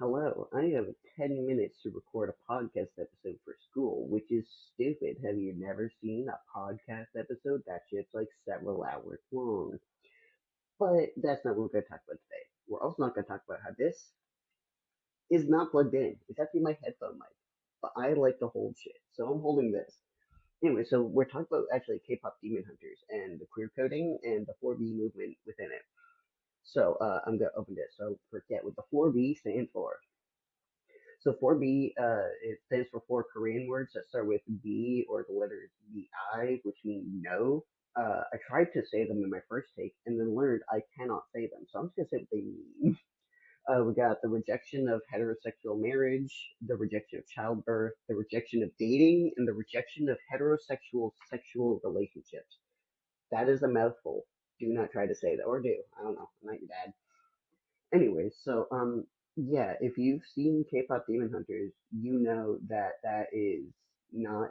Hello, I have 10 minutes to record a podcast episode for school, which is stupid. Have you never seen a podcast episode? That shit's like several hours long. But that's not what we're going to talk about today. We're also not going to talk about how this is not plugged in. It's actually my headphone mic. But I like to hold shit, so I'm holding this. Anyway, so we're talking about actually K-pop demon hunters and the queer coding and the 4B movement within it. So I'm going to open this. So forget what the 4B stands for. So 4B, it stands for four Korean words that start with B or the letters BI, which mean no. I tried to say them in my first take and then learned I cannot say them. So I'm just going to say what they mean. We got the rejection of heterosexual marriage, the rejection of childbirth, the rejection of dating, and the rejection of heterosexual sexual relationships. That is a mouthful. Do not try to say that, or do. I don't know. I'm not your dad. Anyways, so yeah, if you've seen K-pop Demon Hunters, you know that that is not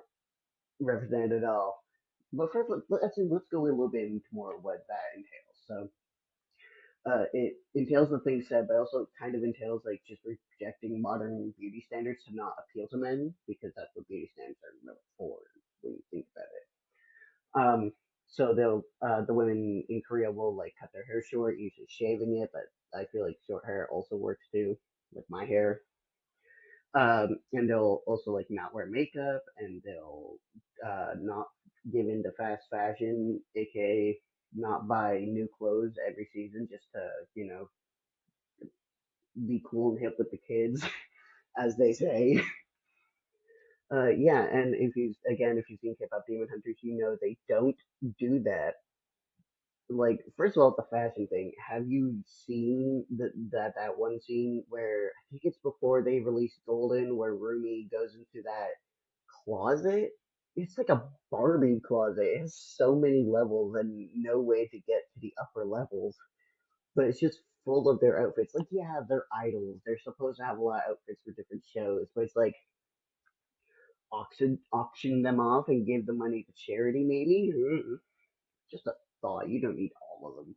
represented at all. But first, let's go a little bit into more of what that entails. So, it entails the things said, but also kind of entails like just rejecting modern beauty standards to not appeal to men because that's what beauty standards are really for when you think about it. So the women in Korea will like cut their hair short, usually shaving it, but I feel like short hair also works too, like my hair. And they'll also like not wear makeup, and they'll not give in to fast fashion, aka not buy new clothes every season just to be cool and hip with the kids, as they say. Yeah, and if you've seen K-pop Demon Hunters, you know they don't do that. Like, first of all, the fashion thing. Have you seen that one scene where I think it's before they released Golden, where Rumi goes into that closet? It's like a Barbie closet. It has so many levels and no way to get to the upper levels, but it's just full of their outfits. Like, yeah, they're idols. They're supposed to have a lot of outfits for different shows, but it's like auction them off and give the money to charity, maybe. Just a thought. You don't need all of them.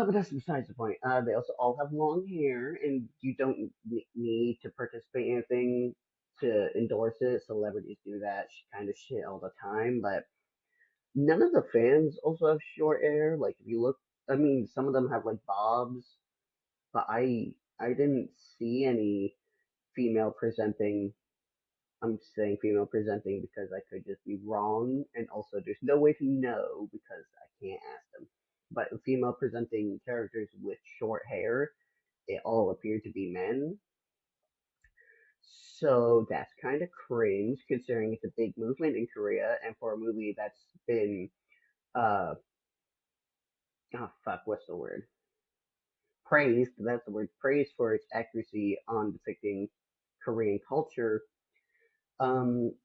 But that's besides the point. They also all have long hair, and you don't need to participate in anything to endorse it. Celebrities do that kind of shit all the time, but none of the fans also have short hair. Like if you look, I mean, some of them have like bobs, but I didn't see any female presenting. I'm saying female presenting because I could just be wrong, and also there's no way to know because I can't ask them. But female presenting characters with short hair, it all appear to be men. So that's kind of cringe considering it's a big movement in Korea and for a movie that's been uh oh fuck, what's the word? Praised, that's the word, praised for its accuracy on depicting Korean culture.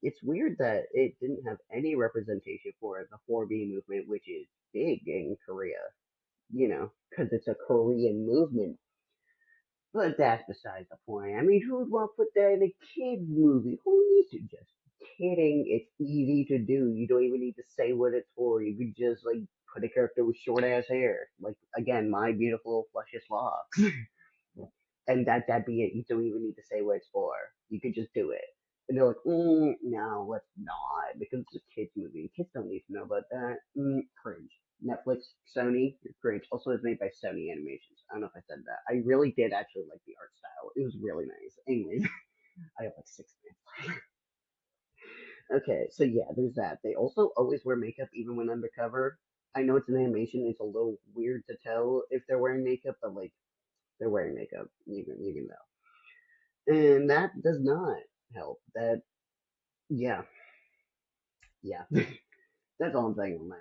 It's weird that it didn't have any representation for the 4B movement, which is big in Korea, because it's a Korean movement. But that's besides the point. I mean, who would want to put that in a kids movie? Who needs to? Just kidding. It's easy to do. You don't even need to say what it's for. You could just like put a character with short ass hair, like again, my beautiful luscious locks, and that'd be it. You don't even need to say what it's for. You could just do it. And they're like, no, let's not, because it's a kids movie. Kids don't need to know about that. Cringe. Netflix, Sony, you're cringe. Also, it's made by Sony Animations. I don't know if I said that. I really did actually like the art style. It was really nice. Anyways, I have like 6 minutes. Okay, so yeah, there's that. They also always wear makeup even when undercover. I know it's an animation. It's a little weird to tell if they're wearing makeup, but like they're wearing makeup. You can know, and that does not help. That yeah, yeah. That's all I'm saying on that.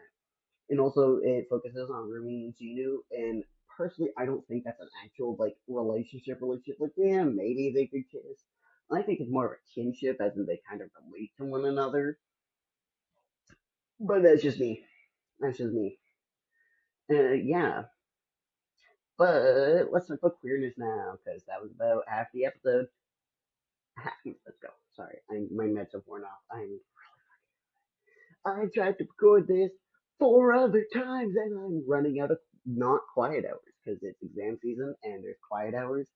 And also, it focuses on Rumi and Ginu. And personally, I don't think that's an actual like relationship. Like, yeah, maybe they could kiss. I think it's more of a kinship, as in they kind of relate to one another. But that's just me. That's just me. Yeah. But let's talk about queerness now, because that was about half the episode. Let's go. Sorry, my meds have worn off. I tried to record this 4 other times, and I'm running out of not quiet hours because it's exam season and there's quiet hours.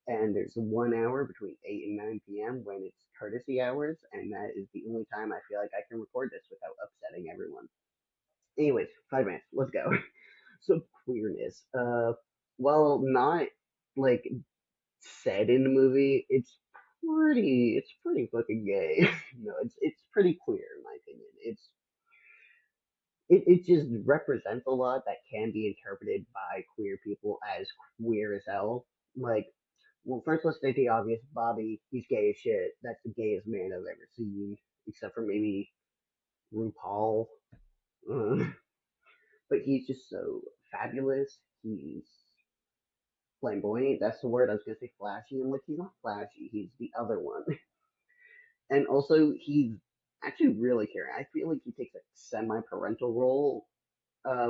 and there's 1 hour between 8 and 9 p.m. when it's courtesy hours, and that is the only time I feel like I can record this without upsetting everyone. Anyways, 5 minutes. Let's go. So queerness. Well, not like said in the movie. It's pretty fucking gay. No, it's pretty queer in my opinion. It just represents a lot that can be interpreted by queer people as queer as hell. Like, well, first let's state the obvious. Bobby, he's gay as shit. That's the gayest man I've ever seen, except for maybe RuPaul. Uh, but he's just so fabulous. He's flamboyant. That's the word I was gonna say. Flashy. I'm like, he's not flashy. He's the other one. And also, he's actually really caring. I feel like he takes a semi-parental role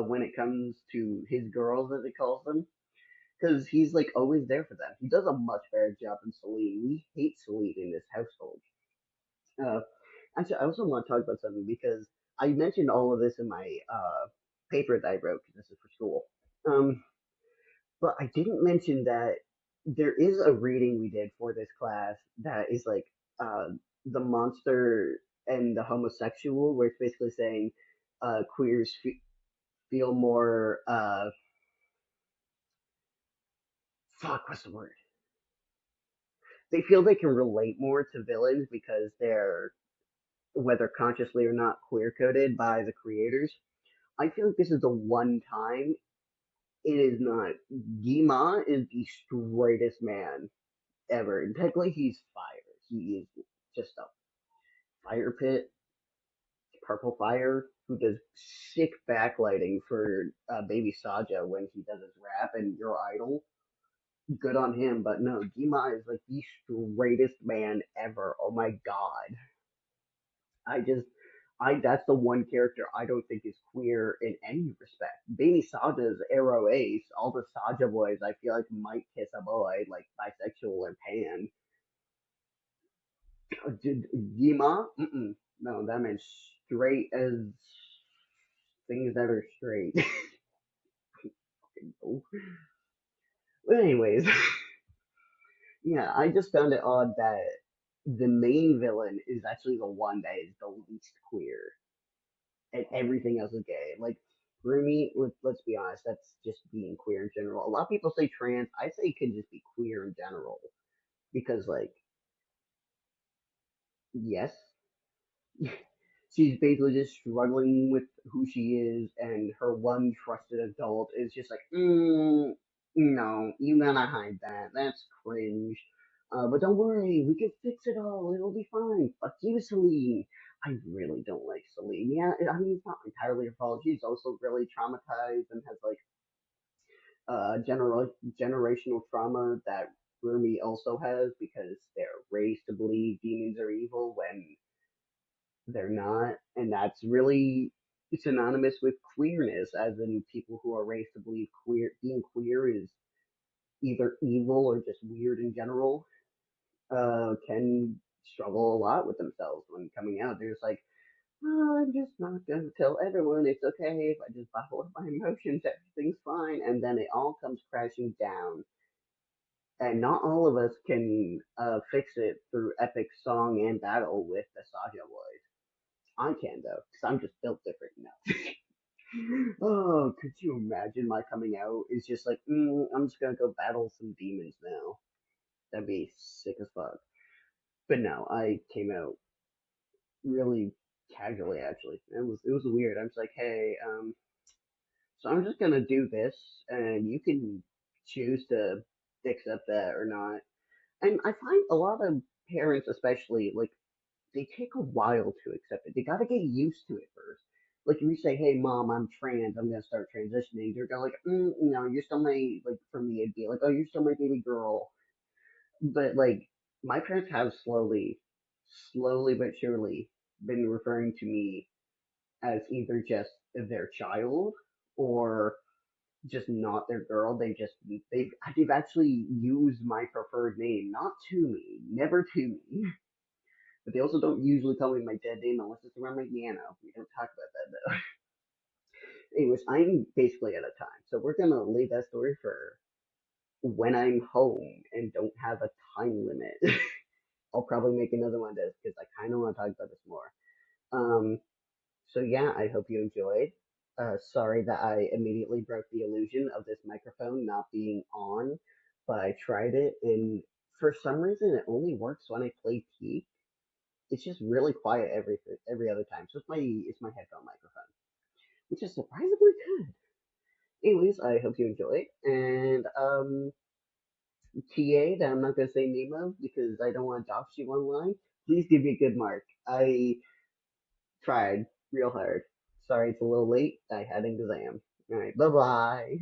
when it comes to his girls, as he calls them, because he's like always there for them. He does a much better job than Celine. We hate Celine in this household. Uh, Actually, I also want to talk about something because I mentioned all of this in my paper that I wrote because this is for school. Um, but I didn't mention that there is a reading we did for this class that is like uh, the monster and the homosexual, where it's basically saying queers feel more fuck, what's the word? They feel they can relate more to villains because they're, whether consciously or not, queer coded by the creators. I feel like this is the one time it is not. Gima is the straightest man ever. And technically, he's fire. He is just a fire pit, purple fire, who does sick backlighting for Baby Saja when he does his rap and Your Idol. Good on him, but no, Gima is like the straightest man ever. Oh my god. I just, that's the one character I don't think is queer in any respect. Baby Saja's Arrow Ace, all the Saja boys I feel like might kiss a boy, like bisexual or pan. Did Yima? Mm-mm. No, that meant straight as things that are straight. But anyways, yeah, I just found it odd that the main villain is actually the one that is the least queer, and everything else is gay. Like Rumi, let's be honest, that's just being queer in general. A lot of people say trans. I say it can just be queer in general because, like, yes, she's basically just struggling with who she is, and her one trusted adult is just like, no, you gotta hide that. That's cringe. But don't worry, we can fix it all. It'll be fine. Fuck you, Celine. I really don't like Celine. Yeah, I mean, it's not entirely her fault. She's also really traumatized and has like generational trauma that Rumi also has because they're raised to believe demons are evil when they're not, and that's really synonymous with queerness, as in people who are raised to believe being queer is either evil or just weird in general. Can struggle a lot with themselves when coming out. They're just like, oh, I'm just not gonna tell everyone it's okay if I just bottle up my emotions, everything's fine, and then it all comes crashing down. And not all of us can fix it through epic song and battle with the Saja Boys. I can though, because I'm just built different now. Oh, could you imagine my coming out is just like, I'm just gonna go battle some demons now. That'd be sick as fuck. But no, I came out really casually actually. It was weird. I was like, hey, so I'm just gonna do this, and you can choose to accept that or not. And I find a lot of parents, especially, like they take a while to accept it. They gotta get used to it first. Like if you say, "Hey, mom, I'm trans. I'm gonna start transitioning," they're gonna like, "No, you're still my like." For me, it'd be like, "Oh, you're still my baby girl." But like my parents have slowly but surely been referring to me as either just their child or just not their girl. They've actually used my preferred name, not to me, never to me. But they also don't usually call me my dead name unless it's around my piano. We don't talk about that though. Anyways, I'm basically out of time, so we're gonna leave that story for when I'm home and don't have a time limit, I'll probably make another one of this because I kind of want to talk about this more. Um, so yeah, I hope you enjoyed. Sorry that I immediately broke the illusion of this microphone not being on, but I tried it and for some reason it only works when I play Peak. It's just really quiet every other time. So it's my headphone microphone, which is surprisingly good. Anyways, I hope you enjoyed. And TA that I'm not gonna say name of because I don't want to dox you online. Please give me a good mark. I tried real hard. Sorry it's a little late. I had an exam. All right, bye bye.